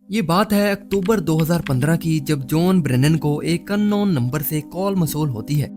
ये बात है अक्टूबर 2015 की, जब जॉन ब्रेनन को एक अननोन नंबर से कॉल मौसूल होती है।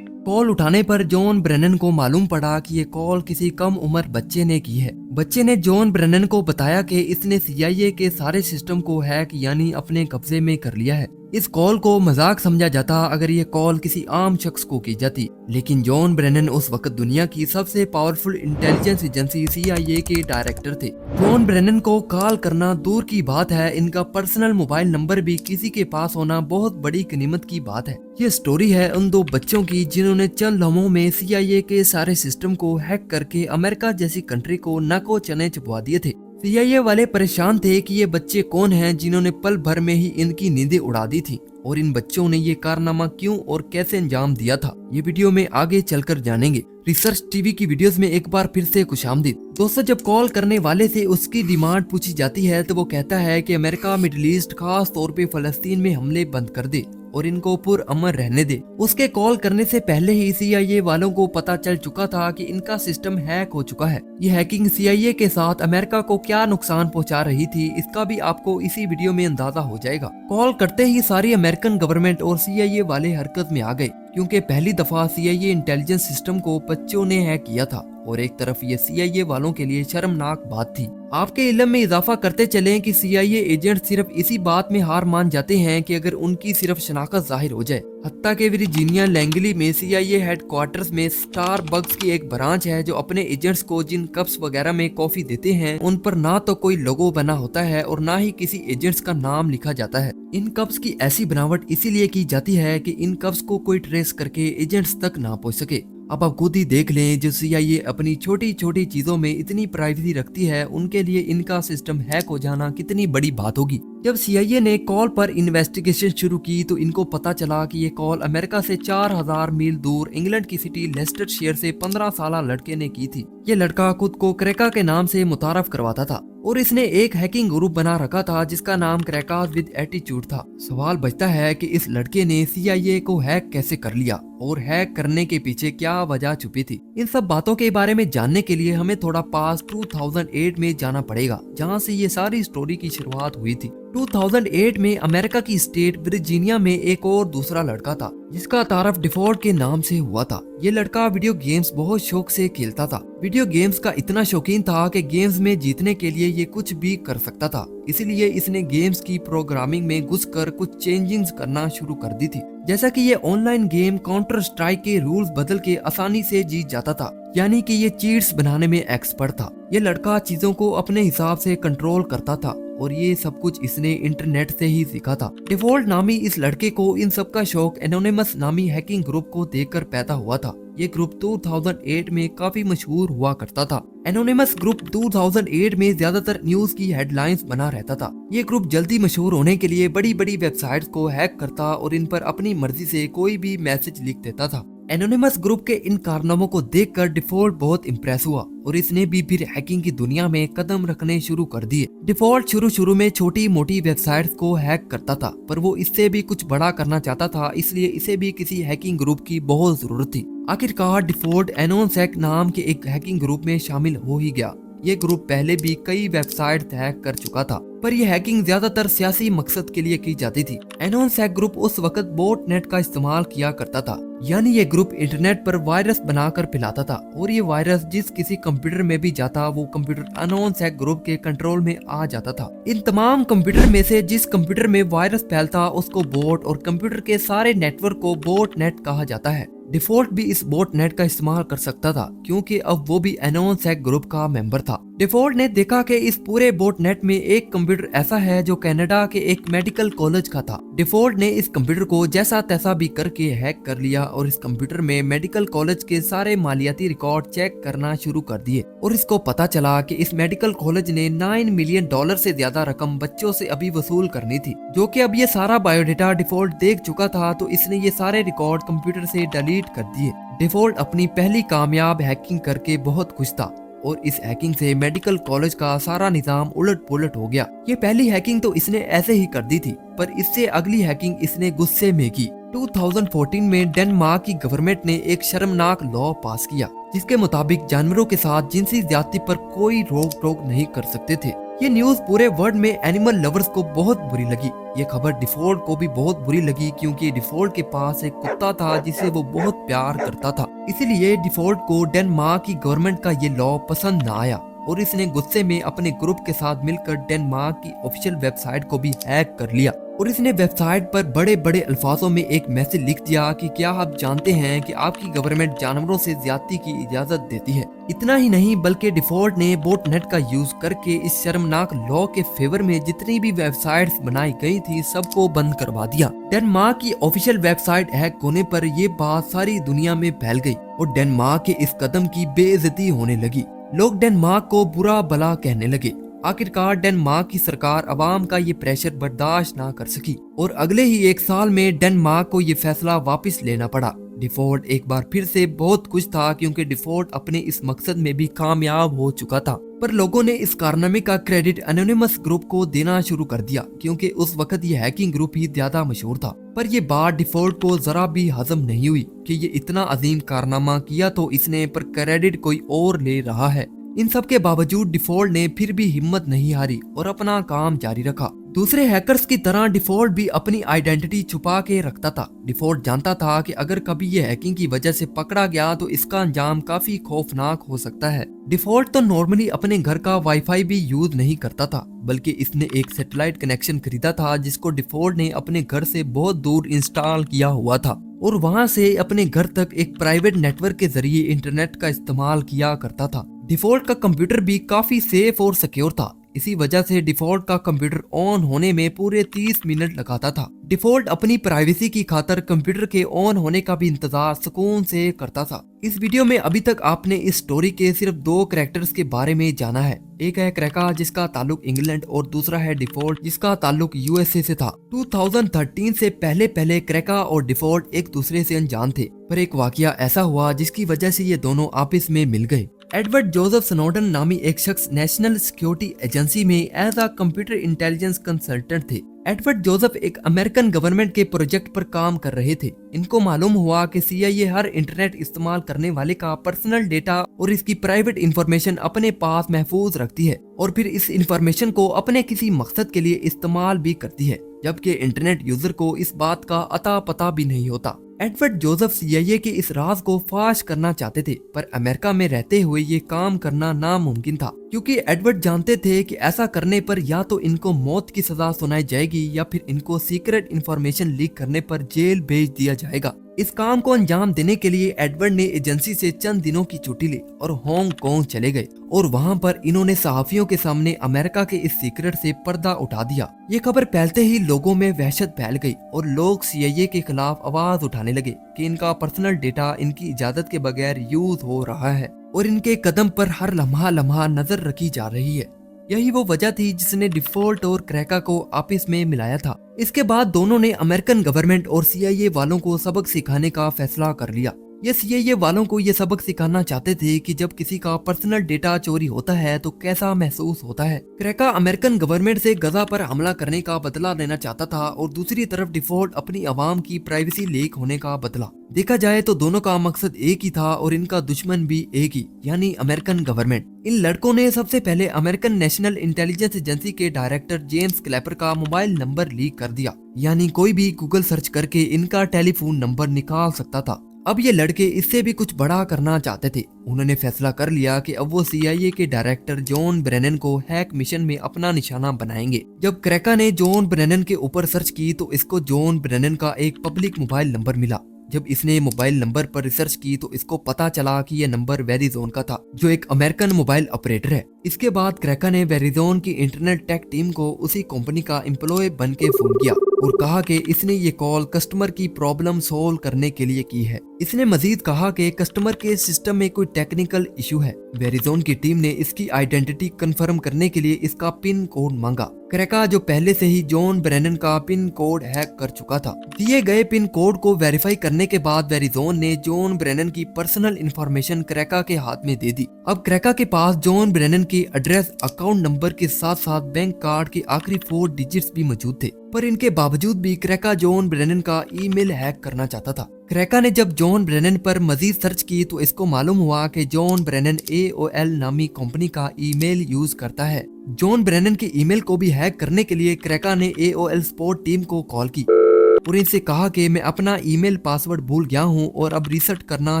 कॉल उठाने पर जॉन ब्रेनन को मालूम पड़ा कि ये कॉल किसी कम उम्र बच्चे ने की है। बच्चे ने जॉन ब्रेनन को बताया कि इसने CIA के सारे सिस्टम को हैक यानी अपने कब्जे में कर लिया है। इस कॉल को मजाक समझा जाता अगर ये कॉल किसी आम शख्स को की जाती, लेकिन जॉन ब्रेनन उस वक्त दुनिया की सबसे पावरफुल इंटेलिजेंस एजेंसी CIA के डायरेक्टर थे। जॉन ब्रेनन को कॉल करना दूर की बात है, इनका पर्सनल मोबाइल नंबर भी किसी के पास होना बहुत बड़ी गनीमत की बात है। ये स्टोरी है उन दो बच्चों की जिन्होंने चंद लम्हों में CIA के सारे सिस्टम को हैक करके अमेरिका जैसी कंट्री को नाको चने चबवा दिए थे। CIA वाले परेशान थे कि ये बच्चे कौन हैं जिन्होंने पल भर में ही इनकी नींदें उड़ा दी थी, और इन बच्चों ने ये कारनामा क्यों और कैसे अंजाम दिया था, ये वीडियो में आगे चलकर जानेंगे। रिसर्च टीवी की वीडियोस में एक बार फिर से खुशामदीद। दोस्तों, जब कॉल करने वाले से उसकी डिमांड पूछी जाती है तो वो कहता है कि अमेरिका मिडिल ईस्ट, खास तौर पे फलस्तीन में हमले बंद कर दे और इनको पुरअमन रहने दे। उसके कॉल करने से पहले ही CIA वालों को पता चल चुका था कि इनका सिस्टम हैक हो चुका है। ये हैकिंग CIA के साथ अमेरिका को क्या नुकसान पहुंचा रही थी, इसका भी आपको इसी वीडियो में अंदाजा हो जाएगा। कॉल करते ही सारी अमेरिकन गवर्नमेंट और CIA वाले हरकत में आ गए, क्योंकि पहली दफा CIA इंटेलिजेंस सिस्टम को बच्चों ने हैक किया था और एक तरफ ये CIA वालों के लिए शर्मनाक बात थी। आपके इल्म में इजाफा करते चलें कि CIA एजेंट सिर्फ इसी बात में हार मान जाते हैं कि अगर उनकी सिर्फ शनाख्त जाहिर हो जाए। हत्ता के वर्जीनिया लैंगली में CIA हेडक्वार्टर्स में स्टारबक्स की एक ब्रांच है जो अपने एजेंट्स को जिन कप्स वगैरह में कॉफी देते हैं उन पर ना तो कोई लोगो बना होता है और ना ही किसी एजेंट्स का नाम लिखा जाता है। इन कप्स की ऐसी बनावट इसीलिए की जाती है कि इन कप्स को कोई ट्रेस करके एजेंट्स तक ना पहुंच सके। अब आप खुद ही देख लें, जो CIA अपनी छोटी छोटी चीजों में इतनी प्राइवेसी रखती है, उनके लिए इनका सिस्टम हैक हो जाना कितनी बड़ी बात होगी। जब CIA ने कॉल पर इन्वेस्टिगेशन शुरू की तो इनको पता चला कि ये कॉल अमेरिका से 4000 मील दूर इंग्लैंड की सिटी लेस्टरशायर से 15 साल लड़के ने की थी। ये लड़का खुद को क्रैका के नाम से मुतारफ करवाता था और इसने एक हैकिंग ग्रुप बना रखा था जिसका नाम क्रैकास विद एटीट्यूड था। सवाल बचता है कि इस लड़के ने CIA को हैक कैसे कर लिया और हैक करने के पीछे क्या वजह छुपी थी। इन सब बातों के बारे में जानने के लिए हमें थोड़ा पास 2008 में जाना पड़ेगा, जहां से ये सारी स्टोरी की शुरुआत हुई थी। 2008 में अमेरिका की स्टेट वर्जीनिया में एक और दूसरा लड़का था जिसका तारफ डिफॉल्ट के नाम से हुआ था। ये लड़का वीडियो गेम्स बहुत शौक से खेलता था। वीडियो गेम्स का इतना शौकीन था कि गेम्स में जीतने के लिए ये कुछ भी कर सकता था, इसलिए इसने गेम्स की प्रोग्रामिंग में घुसकर कुछ चेंजिंग्स करना शुरू कर दी थी। जैसा कि ये ऑनलाइन गेम काउंटर स्ट्राइक के रूल्स बदल के आसानी से जीत जाता था, यानी कि ये चीट्स बनाने में एक्सपर्ट था। ये लड़का चीजों को अपने हिसाब से कंट्रोल करता था और ये सब कुछ इसने इंटरनेट से ही सीखा था। डिफॉल्ट नामी इस लड़के को इन सब का शौक एनोनिमस नामी हैकिंग ग्रुप को देखकर पैदा हुआ था। ये ग्रुप 2008 में काफी मशहूर हुआ करता था। एनोनिमस ग्रुप 2008 में ज्यादातर न्यूज की हेडलाइंस बना रहता था। ये ग्रुप जल्दी मशहूर होने के लिए बड़ी बड़ी वेबसाइट्स को हैक करता और इन पर अपनी मर्जी से कोई भी मैसेज लिख देता था। एनोनिमस ग्रुप के इन कारनामों को देखकर डिफॉल्ट बहुत इम्प्रेस हुआ और इसने भी फिर हैकिंग की दुनिया में कदम रखने शुरू कर दिए। डिफॉल्ट शुरू में छोटी मोटी वेबसाइट्स को हैक करता था, पर वो इससे भी कुछ बड़ा करना चाहता था, इसलिए इसे भी किसी हैकिंग ग्रुप की बहुत जरूरत थी। आखिरकार डिफॉल्ट एनोनसेक नाम के एक हैकिंग ग्रुप में शामिल हो ही गया। ये ग्रुप पहले भी कई वेबसाइट हैक कर चुका था, पर यह हैकिंग ज्यादातर सियासी मकसद के लिए की जाती थी। एनोनसेक ग्रुप उस वक्त बोट नेट का इस्तेमाल किया करता था, यानी ये ग्रुप इंटरनेट पर वायरस बनाकर फैलाता था और ये वायरस जिस किसी कंप्यूटर में भी जाता वो कंप्यूटर एनोनसेक ग्रुप के कंट्रोल में आ जाता था। इन तमाम कंप्यूटर में से जिस कंप्यूटर में वायरस फैलता उसको बोट और कंप्यूटर के सारे नेटवर्क को बोट नेट कहा जाता है। डिफॉल्ट भी इस बोट नेट का इस्तेमाल कर सकता था क्योंकि अब वो भी एनोनसेक ग्रुप का मेंबर था। डिफॉल्ट ने देखा कि इस पूरे बोट नेट में एक कंप्यूटर ऐसा है जो कनाडा के एक मेडिकल कॉलेज का था। डिफॉल्ट ने इस कंप्यूटर को जैसा तैसा भी करके हैक कर लिया और इस कंप्यूटर में मेडिकल कॉलेज के सारे मालियाती रिकॉर्ड चेक करना शुरू कर दिए और इसको पता चला कि इस मेडिकल कॉलेज ने $9 मिलियन से ज्यादा रकम बच्चों से अभी वसूल करनी थी, जो कि अब ये सारा बायोडेटा डिफॉल्ट देख चुका था, तो इसने ये सारे रिकॉर्ड कंप्यूटर से डिलीट कर दिए। डिफॉल्ट अपनी पहली कामयाब हैकिंग करके बहुत खुश था और इस हैकिंग से मेडिकल कॉलेज का सारा निजाम उलट पुलट हो गया। ये पहली हैकिंग तो इसने ऐसे ही कर दी थी, पर इससे अगली हैकिंग इसने गुस्से में की। 2014 में डेनमार्क की गवर्नमेंट ने एक शर्मनाक लॉ पास किया जिसके मुताबिक जानवरों के साथ जिनसी ज्यादती पर कोई रोक टोक नहीं कर सकते थे। ये न्यूज पूरे वर्ल्ड में एनिमल लवर्स को बहुत बुरी लगी। ये खबर डिफॉल्ट को भी बहुत बुरी लगी क्योंकि डिफॉल्ट के पास एक कुत्ता था जिसे वो बहुत प्यार करता था। इसीलिए डिफॉल्ट को डेनमार्क की गवर्नमेंट का ये लॉ पसंद न आया और इसने गुस्से में अपने ग्रुप के साथ मिलकर डेनमार्क की ऑफिशियल वेबसाइट को भी हैक कर लिया और इसने वेबसाइट पर बड़े बड़े अल्फाजों में एक मैसेज लिख दिया कि क्या आप जानते हैं कि आपकी गवर्नमेंट जानवरों से ज्यादती की इजाजत देती है। इतना ही नहीं बल्कि डिफॉल्ट ने बोटनेट का यूज करके इस शर्मनाक लॉ के फेवर में जितनी भी वेबसाइट्स बनाई गई थी सबको बंद करवा दिया। डेनमार्क की ऑफिशियल वेबसाइट हैक होने पर ये बात सारी दुनिया में फैल गई और डेनमार्क के इस कदम की बेइज्जती होने लगी। लोग डेनमार्क को बुरा भला कहने लगे। आखिरकार डेनमार्क की सरकार अवाम का ये प्रेशर बर्दाश्त ना कर सकी और अगले ही एक साल में डेनमार्क को ये फैसला वापस लेना पड़ा। डिफॉल्ट एक बार फिर से बहुत खुश था क्योंकि डिफॉल्ट अपने इस मकसद में भी कामयाब हो चुका था, पर लोगों ने इस कारनामे का क्रेडिट एनोनिमस ग्रुप को देना शुरू कर दिया क्योंकि उस वक्त ये हैकिंग ग्रुप ही ज्यादा मशहूर था। पर ये बात डिफॉल्ट को जरा भी हजम नहीं हुई कि ये इतना अजीम कारनामा किया तो इसने, पर क्रेडिट कोई और ले रहा है। इन सब के बावजूद डिफॉल्ट ने फिर भी हिम्मत नहीं हारी और अपना काम जारी रखा। दूसरे हैकर्स की तरह डिफॉल्ट भी अपनी आइडेंटिटी छुपा के रखता था। डिफॉल्ट जानता था कि अगर कभी ये हैकिंग की वजह से पकड़ा गया तो इसका अंजाम काफी खौफनाक हो सकता है। डिफॉल्ट तो नॉर्मली अपने घर का वाईफाई भी यूज नहीं करता था, बल्कि इसने एक सैटेलाइट कनेक्शन खरीदा था जिसको डिफॉल्ट ने अपने घर से बहुत दूर इंस्टॉल किया हुआ था और वहां से अपने घर तक एक प्राइवेट नेटवर्क के जरिए इंटरनेट का इस्तेमाल किया करता था। डिफॉल्ट का कंप्यूटर भी काफी सेफ और सिक्योर था। इसी वजह से डिफॉल्ट का कंप्यूटर ऑन होने में पूरे 30 मिनट लगाता था। डिफॉल्ट अपनी प्राइवेसी की खातिर कंप्यूटर के ऑन होने का भी इंतजार सुकून से करता था। इस वीडियो में अभी तक आपने इस स्टोरी के सिर्फ 2 कैरेक्टर्स के बारे में जाना है। एक है क्रैका जिसका ताल्लुक इंग्लैंड और दूसरा है डिफॉल्ट जिसका ताल्लुक यूएसए से था। 2013 से पहले क्रैका और डिफॉल्ट एक दूसरे से अनजान थे, पर एक वाकया ऐसा हुआ जिसकी वजह से ये दोनों आपस में मिल गए। एडवर्ड जोसेफ स्नोडन नामी एक शख्स नेशनल सिक्योरिटी एजेंसी में as a computer intelligence consultant थे। एडवर्ड जोसेफ एक अमेरिकन गवर्नमेंट के प्रोजेक्ट पर काम कर रहे थे। इनको मालूम हुआ कि सीआईए हर इंटरनेट इस्तेमाल करने वाले का पर्सनल डेटा और इसकी प्राइवेट इंफॉर्मेशन अपने पास महफूज रखती है और फिर इस इंफॉर्मेशन को अपने किसी मकसद के लिए इस्तेमाल भी करती है, जबकि इंटरनेट यूजर को इस बात का अता पता भी नहीं होता। एडवर्ड जोसेफ सीआईए के इस राज को फाश करना चाहते थे, पर अमेरिका में रहते हुए ये काम करना नामुमकिन था क्योंकि एडवर्ड जानते थे कि ऐसा करने पर या तो इनको मौत की सजा सुनाई जाएगी या फिर इनको सीक्रेट इंफॉर्मेशन लीक करने पर जेल भेज दिया जाएगा। इस काम को अंजाम देने के लिए एडवर्ड ने एजेंसी से चंद दिनों की छुट्टी ली और हांगकांग चले गए और वहां पर इन्होंने सहाफियों के सामने अमेरिका के इस सीक्रेट से पर्दा उठा दिया। ये खबर फैलते ही लोगों में वहशत फैल गई और लोग सीआईए के खिलाफ आवाज उठाने लगे कि इनका पर्सनल डेटा इनकी इजाजत के बगैर यूज हो रहा है और इनके कदम पर हर लम्हा नजर रखी जा रही है। यही वो वजह थी जिसने डिफॉल्ट और क्रैका को आपस में मिलाया था। इसके बाद दोनों ने अमेरिकन गवर्नमेंट और सीआईए वालों को सबक सिखाने का फैसला कर लिया। ये सीआईए वालों को ये सबक सिखाना चाहते थे कि जब किसी का पर्सनल डेटा चोरी होता है तो कैसा महसूस होता है। क्रैका अमेरिकन गवर्नमेंट से गजा पर हमला करने का बदला लेना चाहता था और दूसरी तरफ डिफॉल्ट अपनी आवाम की प्राइवेसी लीक होने का बदला। देखा जाए तो दोनों का मकसद एक ही था और इनका दुश्मन भी एक ही, यानी अमेरिकन गवर्नमेंट। इन लड़कों ने सबसे पहले अमेरिकन नेशनल इंटेलिजेंस एजेंसी के डायरेक्टर जेम्स क्लैपर का मोबाइल नंबर लीक कर दिया, यानी कोई भी गूगल सर्च करके इनका टेलीफोन नंबर निकाल सकता था। अब ये लड़के इससे भी कुछ बड़ा करना चाहते थे। उन्होंने फैसला कर लिया कि अब वो सीआईए के डायरेक्टर जॉन ब्रेनन को हैक मिशन में अपना निशाना बनाएंगे। जब क्रैका ने जॉन ब्रेनन के ऊपर सर्च की तो इसको जॉन ब्रेनन का एक पब्लिक मोबाइल नंबर मिला। जब इसने मोबाइल नंबर पर रिसर्च की तो इसको पता चला कि यह नंबर वेरिजोन का था, जो एक अमेरिकन मोबाइल ऑपरेटर है। इसके बाद क्रैका ने वेरिजोन की इंटरनेट टेक टीम को उसी कंपनी का एम्प्लॉय बन के फोन किया और कहा कि इसने ये कॉल कस्टमर की प्रॉब्लम सोल्व करने के लिए की है। इसने मजीद कहा कि कस्टमर के सिस्टम में कोई टेक्निकल इशू है। वेरिजोन की टीम ने इसकी आइडेंटिटी कंफर्म करने के लिए इसका पिन कोड मांगा। क्रैका जो पहले से ही जॉन ब्रेनन का पिन कोड हैक कर चुका था, दिए गए पिन कोड को वेरीफाई करने के बाद वेरिजोन ने जॉन ब्रेनन की पर्सनल इंफॉर्मेशन क्रैका के हाथ में दे दी। अब क्रैका के पास जॉन ब्रेनन के एड्रेस, अकाउंट नंबर के साथ साथ बैंक कार्ड के आखिरी 4 डिजिट्स भी मौजूद थे, पर इनके बावजूद भी क्रैका जॉन ब्रेनन का ईमेल हैक करना चाहता था। क्रेका ने जब जॉन ब्रेनन पर मजीद सर्च की तो इसको मालूम हुआ कि जॉन ब्रेनन AOL नामी कंपनी का ईमेल यूज करता है। जॉन ब्रेनन के ईमेल को भी हैक करने के लिए क्रेका ने AOL सपोर्ट टीम को कॉल की और इनसे कहा कि मैं अपना ईमेल पासवर्ड भूल गया हूं और अब रीसेट करना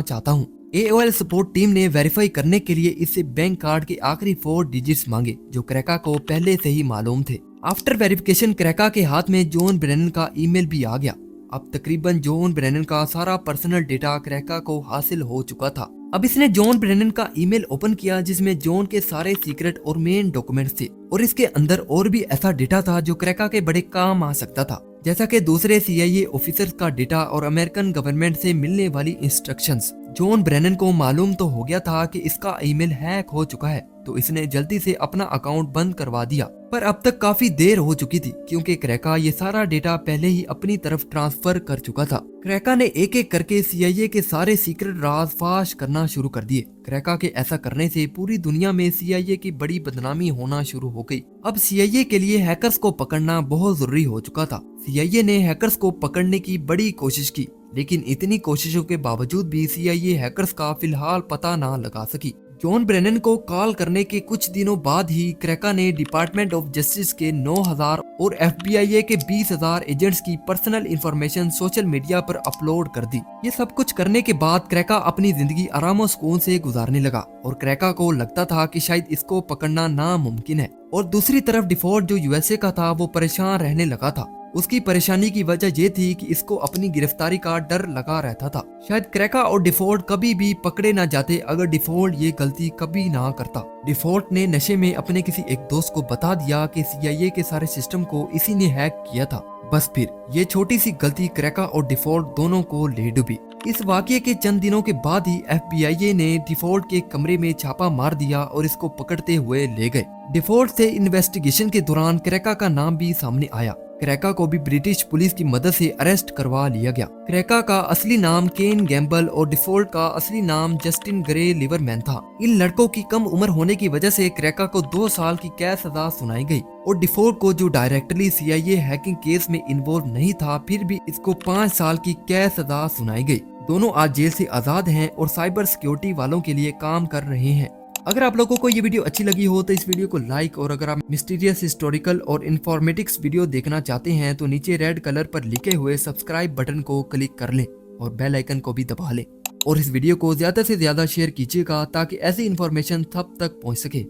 चाहता हूं। AOL सपोर्ट टीम ने वेरीफाई करने के लिए इससे बैंक कार्ड के आखिरी 4 डिजिट्स मांगे जो क्रेका को पहले से ही मालूम थे। आफ्टर वेरिफिकेशन क्रेका के हाथ में जॉन ब्रेनन का ईमेल भी आ गया। अब तकरीबन जॉन ब्रेनन का सारा पर्सनल डेटा क्रेका को हासिल हो चुका था। अब इसने जॉन ब्रेनन का ईमेल ओपन किया जिसमें जॉन के सारे सीक्रेट और मेन डॉक्यूमेंट्स थे और इसके अंदर और भी ऐसा डेटा था जो क्रेका के बड़े काम आ सकता था, जैसा कि दूसरे CIA ऑफिसर्स का डेटा और अमेरिकन गवर्नमेंट से मिलने वाली इंस्ट्रक्शंस। जॉन ब्रेनन को मालूम तो हो गया था कि इसका ईमेल हैक हो चुका है, तो इसने जल्दी से अपना अकाउंट बंद करवा दिया। पर अब तक काफी देर हो चुकी थी क्योंकि क्रेका ये सारा डेटा पहले ही अपनी तरफ ट्रांसफर कर चुका था। क्रेका ने एक एक करके CIA के सारे सीक्रेट राज फाश करना शुरू कर दिए। क्रेका के ऐसा करने से पूरी दुनिया में CIA की बड़ी बदनामी होना शुरू हो गई। अब CIA के लिए हैकर्स को पकड़ना बहुत जरूरी हो चुका था। CIA ने हैकर्स को पकड़ने की बड़ी कोशिश की, लेकिन इतनी कोशिशों के बावजूद भी CIA हैकर्स का फिलहाल पता ना लगा सकी। जॉन ब्रेनन को कॉल करने के कुछ दिनों बाद ही क्रेका ने डिपार्टमेंट ऑफ जस्टिस के 9,000 और FBI के 20,000 एजेंट्स की पर्सनल इंफॉर्मेशन सोशल मीडिया पर अपलोड कर दी। ये सब कुछ करने के बाद क्रेका अपनी जिंदगी आराम और सुकून से गुजारने लगा और क्रेका को लगता था कि शायद इसको पकड़ना नामुमकिन है। और दूसरी तरफ डिफॉल्ट जो USA का था वो परेशान रहने लगा था। उसकी परेशानी की वजह ये थी कि इसको अपनी गिरफ्तारी का डर लगा रहता था। शायद क्रेका और डिफॉल्ट कभी भी पकड़े ना जाते अगर डिफॉल्ट ये गलती कभी ना करता। डिफॉल्ट ने नशे में अपने किसी एक दोस्त को बता दिया कि CIA के सारे सिस्टम को इसी ने हैक किया था। बस फिर ये छोटी सी गलती क्रेका और डिफॉल्ट दोनों को ले डूबी। इस वाकये के चंद दिनों के बाद ही FBI ने डिफॉल्ट के कमरे में छापा मार दिया और इसको पकड़ते हुए ले गए। डिफॉल्ट से इन्वेस्टिगेशन के दौरान क्रेका का नाम भी सामने आया। क्रेका को भी ब्रिटिश पुलिस की मदद से अरेस्ट करवा लिया गया। क्रेका का असली नाम केन गैम्बल और डिफॉल्ट का असली नाम जस्टिन ग्रे लिवरमैन था। इन लड़कों की कम उम्र होने की वजह से क्रेका को 2 साल की कैद सजा सुनाई गई और डिफॉल्ट को जो डायरेक्टली CIA हैकिंग केस में इन्वॉल्व नहीं था फिर भी इसको 5 साल की कैद सजा सुनाई गई। दोनों आज जेल से आजाद हैं और साइबर सिक्योरिटी वालों के लिए काम कर रहे हैं। अगर आप लोगों को ये वीडियो अच्छी लगी हो तो इस वीडियो को लाइक, और अगर आप मिस्टीरियस, हिस्टोरिकल और इन्फॉर्मेटिक्स वीडियो देखना चाहते हैं तो नीचे रेड कलर पर लिखे हुए सब्सक्राइब बटन को क्लिक कर लें और बेल आइकन को भी दबा लें और इस वीडियो को ज्यादा से ज्यादा शेयर कीजिएगा ताकि ऐसी इन्फॉर्मेशन सब तक पहुंच सके।